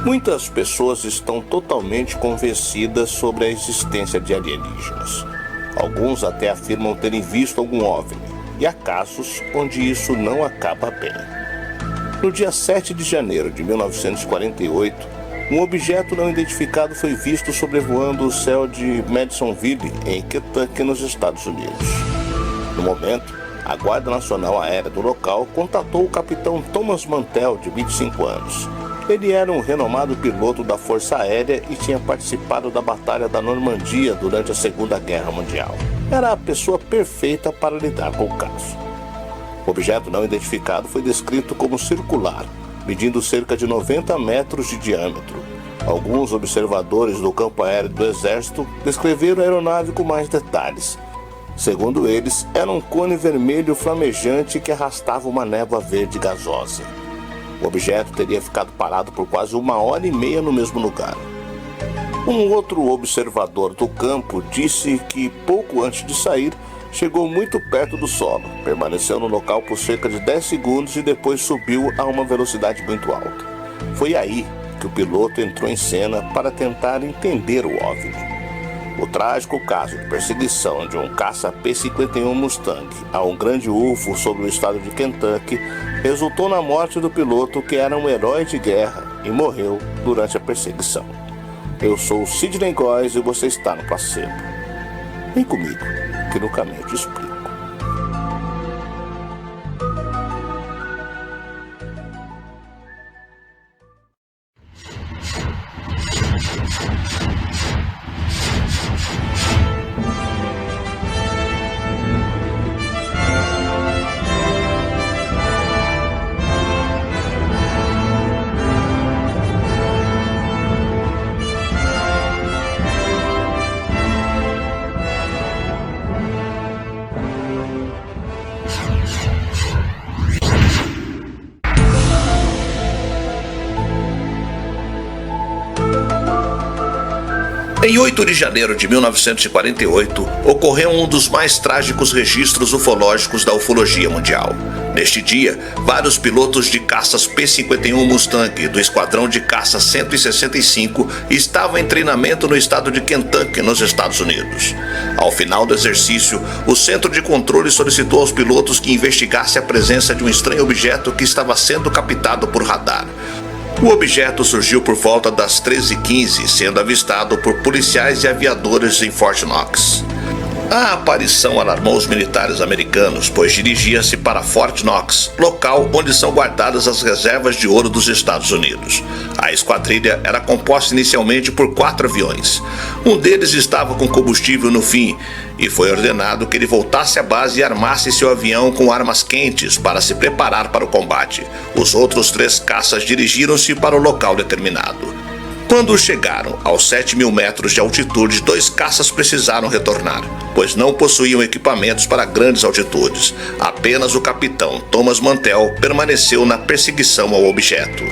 Muitas pessoas estão totalmente convencidas sobre a existência de alienígenas. Alguns até afirmam terem visto algum OVNI, e há casos onde isso não acaba bem. No dia 7 de janeiro de 1948, um objeto não identificado foi visto sobrevoando o céu de Madisonville, em Kentucky, nos Estados Unidos. No momento, a Guarda Nacional Aérea do local contatou o capitão Thomas Mantell, de 25 anos. Ele era um renomado piloto da Força Aérea e tinha participado da Batalha da Normandia durante a Segunda Guerra Mundial. Era a pessoa perfeita para lidar com o caso. O objeto não identificado foi descrito como circular, medindo cerca de 90 metros de diâmetro. Alguns observadores do campo aéreo do Exército descreveram a aeronave com mais detalhes. Segundo eles, era um cone vermelho flamejante que arrastava uma névoa verde gasosa. O objeto teria ficado parado por quase 1h30 no mesmo lugar. Um outro observador do campo disse que, pouco antes de sair, chegou muito perto do solo, permaneceu no local por cerca de 10 segundos e depois subiu a uma velocidade muito alta. Foi aí que o piloto entrou em cena para tentar entender o OVNI. O trágico caso de perseguição de um caça P-51 Mustang a um grande UFO sobre o estado de Kentucky resultou na morte do piloto, que era um herói de guerra e morreu durante a perseguição. Eu sou o Sidney Góes e você está no Placebo. Vem comigo, que no caminho eu te explico. Em 8 de janeiro de 1948, ocorreu um dos mais trágicos registros ufológicos da ufologia mundial. Neste dia, vários pilotos de caças P-51 Mustang do Esquadrão de Caça 165 estavam em treinamento no estado de Kentucky, nos Estados Unidos. Ao final do exercício, o Centro de Controle solicitou aos pilotos que investigassem a presença de um estranho objeto que estava sendo captado por radar. O objeto surgiu por volta das 13h15, sendo avistado por policiais e aviadores em Fort Knox. A aparição alarmou os militares americanos, pois dirigia-se para Fort Knox, local onde são guardadas as reservas de ouro dos Estados Unidos. A esquadrilha era composta inicialmente por 4 aviões. Um deles estava com combustível no fim, e foi ordenado que ele voltasse à base e armasse seu avião com armas quentes para se preparar para o combate. Os outros 3 caças dirigiram-se para o local determinado. Quando chegaram aos 7.000 metros de altitude, 2 caças precisaram retornar, pois não possuíam equipamentos para grandes altitudes. Apenas o capitão Thomas Mantell permaneceu na perseguição ao objeto.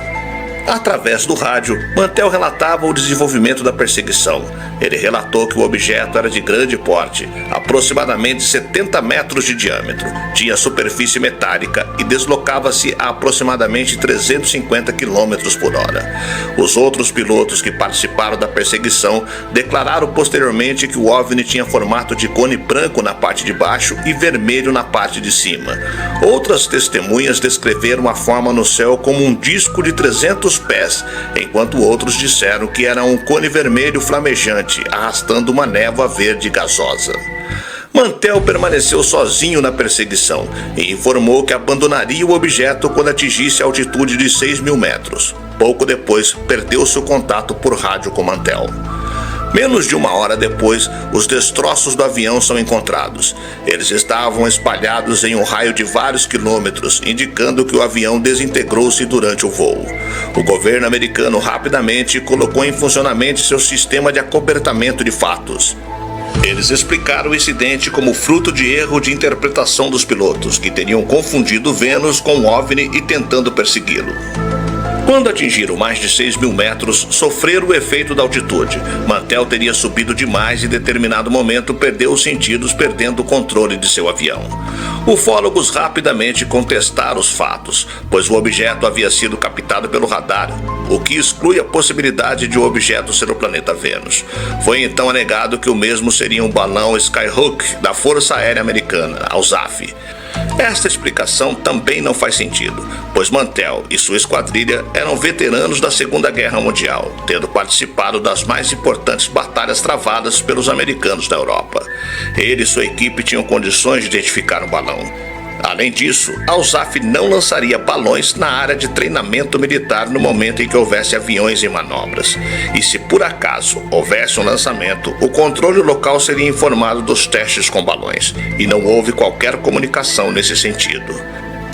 Através do rádio, Mantell relatava o desenvolvimento da perseguição. Ele relatou que o objeto era de grande porte, aproximadamente 70 metros de diâmetro, tinha superfície metálica e deslocava-se a aproximadamente 350 km por hora. Os outros pilotos que participaram da perseguição declararam posteriormente que o OVNI tinha formato de cone branco na parte de baixo e vermelho na parte de cima. Outras testemunhas descreveram a forma no céu como um disco de 300 pés, enquanto outros disseram que era um cone vermelho flamejante, arrastando uma névoa verde gasosa. Mantell permaneceu sozinho na perseguição e informou que abandonaria o objeto quando atingisse a altitude de 6.000 metros. Pouco depois, perdeu-se o contato por rádio com Mantell. Menos de 1 hora depois, os destroços do avião são encontrados. Eles estavam espalhados em um raio de vários quilômetros, indicando que o avião desintegrou-se durante o voo. O governo americano rapidamente colocou em funcionamento seu sistema de acobertamento de fatos. Eles explicaram o incidente como fruto de erro de interpretação dos pilotos, que teriam confundido Vênus com o OVNI e tentando persegui-lo. Quando atingiram mais de 6.000 metros, sofreram o efeito da altitude. Mantell teria subido demais e em determinado momento perdeu os sentidos, perdendo o controle de seu avião. Ufólogos rapidamente contestaram os fatos, pois o objeto havia sido captado pelo radar, o que exclui a possibilidade de o objeto ser o planeta Vênus. Foi então alegado que o mesmo seria um balão Skyhook da Força Aérea Americana, a USAF. Esta explicação também não faz sentido, pois Mantell e sua esquadrilha eram veteranos da Segunda Guerra Mundial, tendo participado das mais importantes batalhas travadas pelos americanos na Europa. Ele e sua equipe tinham condições de identificar o balão. Além disso, a USAF não lançaria balões na área de treinamento militar no momento em que houvesse aviões em manobras. E se por acaso houvesse um lançamento, o controle local seria informado dos testes com balões, e não houve qualquer comunicação nesse sentido.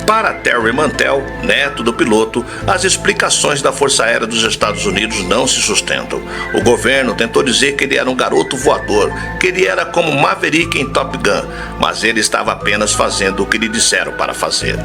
Para Terry Mantell, neto do piloto, as explicações da Força Aérea dos Estados Unidos não se sustentam. O governo tentou dizer que ele era um garoto voador, que ele era como Maverick em Top Gun, mas ele estava apenas fazendo o que lhe disseram para fazer.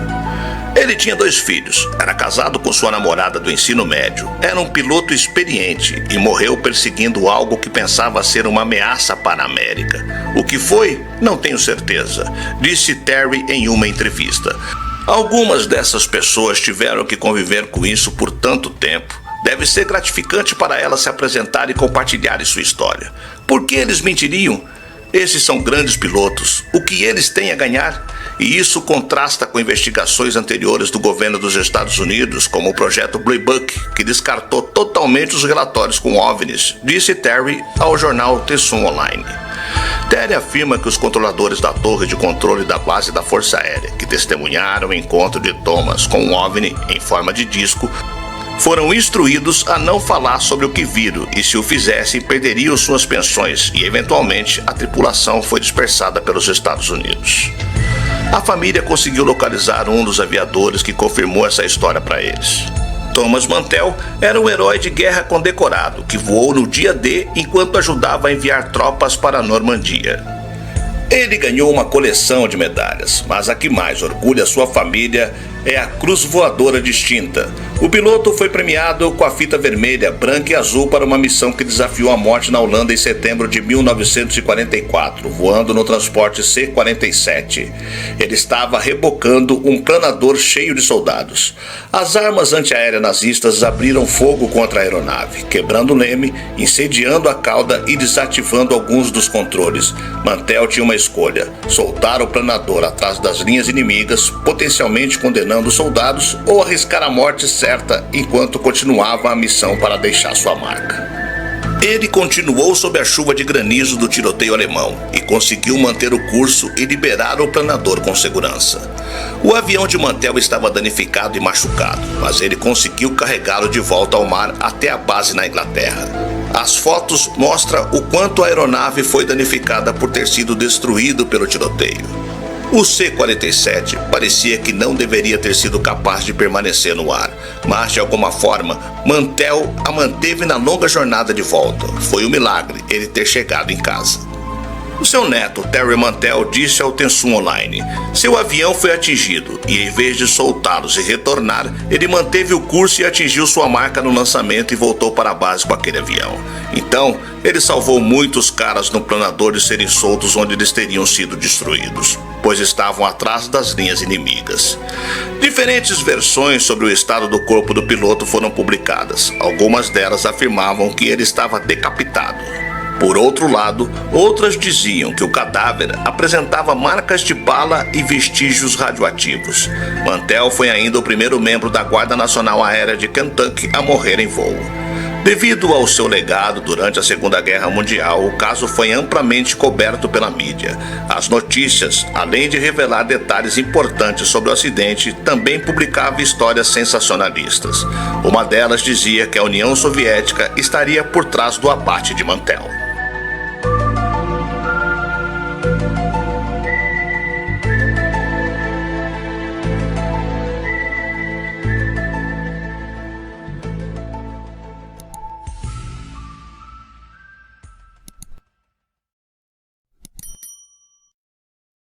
Ele tinha 2 filhos, era casado com sua namorada do ensino médio, era um piloto experiente e morreu perseguindo algo que pensava ser uma ameaça para a América. O que foi? Não tenho certeza, disse Terry em uma entrevista. Algumas dessas pessoas tiveram que conviver com isso por tanto tempo. Deve ser gratificante para elas se apresentarem e compartilharem sua história. Por que eles mentiriam? Esses são grandes pilotos. O que eles têm a ganhar? E isso contrasta com investigações anteriores do governo dos Estados Unidos, como o projeto Blue Book, que descartou totalmente os relatórios com OVNIs, disse Terry ao jornal The Sun Online. Terry afirma que os controladores da torre de controle da base da Força Aérea, que testemunharam o encontro de Thomas com um OVNI em forma de disco, foram instruídos a não falar sobre o que viram e, se o fizessem, perderiam suas pensões e, eventualmente, a tripulação foi dispersada pelos Estados Unidos. A família conseguiu localizar um dos aviadores que confirmou essa história para eles. Thomas Mantell era um herói de guerra condecorado que voou no dia D enquanto ajudava a enviar tropas para a Normandia. Ele ganhou uma coleção de medalhas, mas a que mais orgulha sua família é a Cruz Voadora Distinta. O piloto foi premiado com a fita vermelha, branca e azul para uma missão que desafiou a morte na Holanda em setembro de 1944, voando no transporte C-47. Ele estava rebocando um planador cheio de soldados. As armas antiaéreas nazistas abriram fogo contra a aeronave, quebrando o leme, incendiando a cauda e desativando alguns dos controles. Mantell tinha uma escolha: soltar o planador atrás das linhas inimigas, potencialmente condenando os soldados, ou arriscar a morte certa enquanto continuava a missão para deixar sua marca. Ele continuou sob a chuva de granizo do tiroteio alemão e conseguiu manter o curso e liberar o planador com segurança. O avião de Mantell estava danificado e machucado, mas ele conseguiu carregá-lo de volta ao mar até a base na Inglaterra. As fotos mostram o quanto a aeronave foi danificada por ter sido destruído pelo tiroteio. O C-47 parecia que não deveria ter sido capaz de permanecer no ar, mas de alguma forma, Mantell a manteve na longa jornada de volta. Foi um milagre ele ter chegado em casa. O seu neto, Terry Mantell, disse ao The Sun Online: seu avião foi atingido e, em vez de soltá-los e retornar, ele manteve o curso e atingiu sua marca no lançamento e voltou para a base com aquele avião. Então, ele salvou muitos caras no planador de serem soltos onde eles teriam sido destruídos, pois estavam atrás das linhas inimigas. Diferentes versões sobre o estado do corpo do piloto foram publicadas. Algumas delas afirmavam que ele estava decapitado. Por outro lado, outras diziam que o cadáver apresentava marcas de bala e vestígios radioativos. Mantell foi ainda o primeiro membro da Guarda Nacional Aérea de Kentucky a morrer em voo. Devido ao seu legado durante a Segunda Guerra Mundial, o caso foi amplamente coberto pela mídia. As notícias, além de revelar detalhes importantes sobre o acidente, também publicavam histórias sensacionalistas. Uma delas dizia que a União Soviética estaria por trás do abate de Mantell.